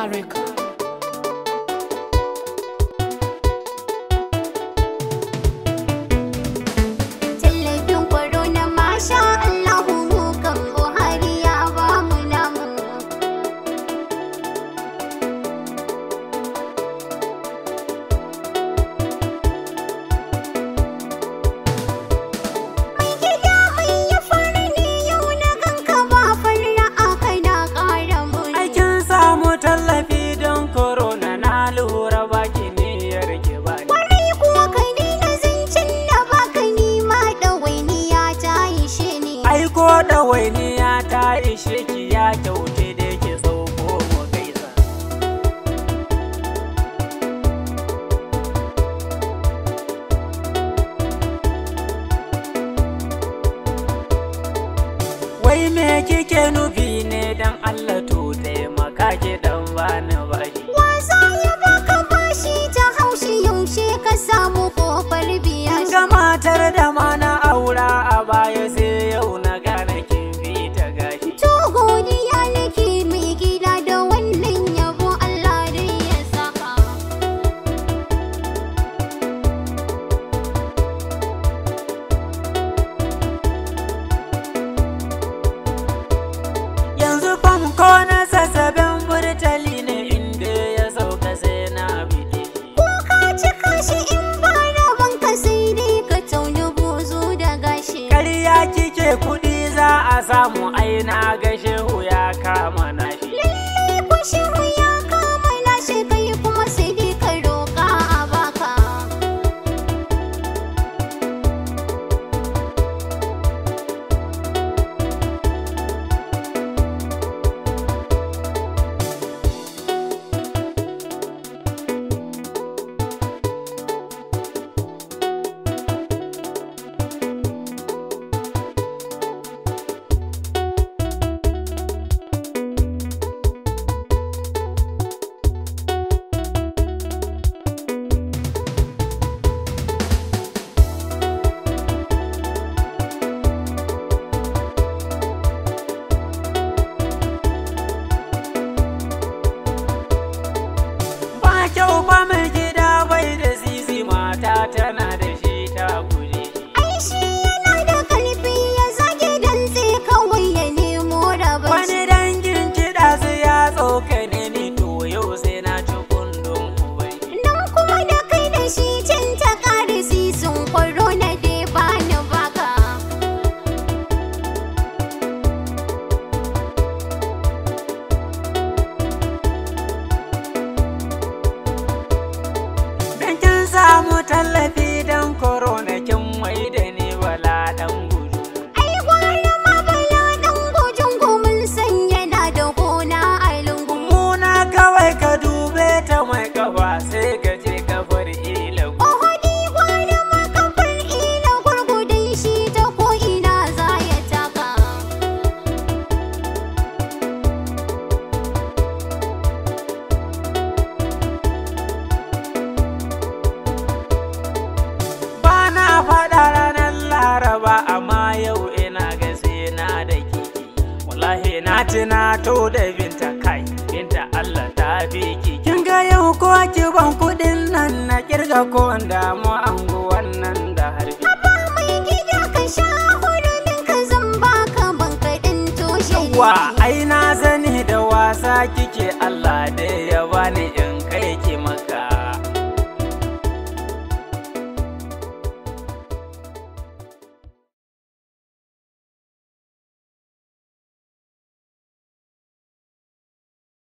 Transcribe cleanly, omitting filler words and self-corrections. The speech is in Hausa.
Tarek. Tallafin corona masha Allahu mu kan Buhari ya ba mu namu. Mai gida mai ya fara ne yau na ganka ba farra aka na ƙara mun. Aikin samu tallafi don corona na lura baki niyyar ki bani. Kwarai kuwa ka daina zancen da baka nima ɗawainiya ta ishe ni. Aiko ɗawainiya ta ishe ki ya kyauce da ke sauko mu gaisa. Wai me kike nufi ne dan Allah to taimaka ki dan bani bashi. Wasa ya baka bashi ta haushi yaushe ka samu kofar biya Ga matar da ma na aura a baya sai yau na gane kin bi ta gashi. to godiya nake mai gida da wannan yabo Allah dai ya saka. Yanzu fam ko na sassaben burtali ne inda ya sauka sai na bide shi. Ko ka cika shi in ba rabon ka sai dai ka tauni buzu da gashi. Ƙarya kike kuɗi za a samu aina ga shehu ya kama nashi. Lalle ku shehu ya kama lashe kai kuma sai dai ka roƙa a baka. Ba kyau ba mai gida bai da sisi mata tana da shi ta guje shi. Ai shi yana da ƙarfi ya zage dantse kawai ya nemo rabon shi. Wani dangin kiɗa su ya tsokane ni to yau sai na ci kundin ubai. Nan kuma da kai da shi can ta ƙara sisin kwaro na dai bani baka. Dan kin samu tallafi dan corona kin mai da ni bala dan gudu. Ai gwara ma bala ɗan gujin gumin san yana da gona a lungu. Muna kawai ka dube ta mai kafa sai ka je kafar ilagu. Ohodi gwara ma kafar ila gurgudun shi ta ko ina za ya taka. Ba na faɗa ranar Laraba amma yau ina ga sai na da kiki. Wallahi na tunato da binta kai, binta Allah ta fi ki. Kin ga yau ko ki ban kuɗin nan na kirga ko damu anguwan nan da harbi. Ba mai gida ka sha hurumin ka zan baka ban kaɗin toshe ni. Wa ai na sani da wasa kike Allah da ya bani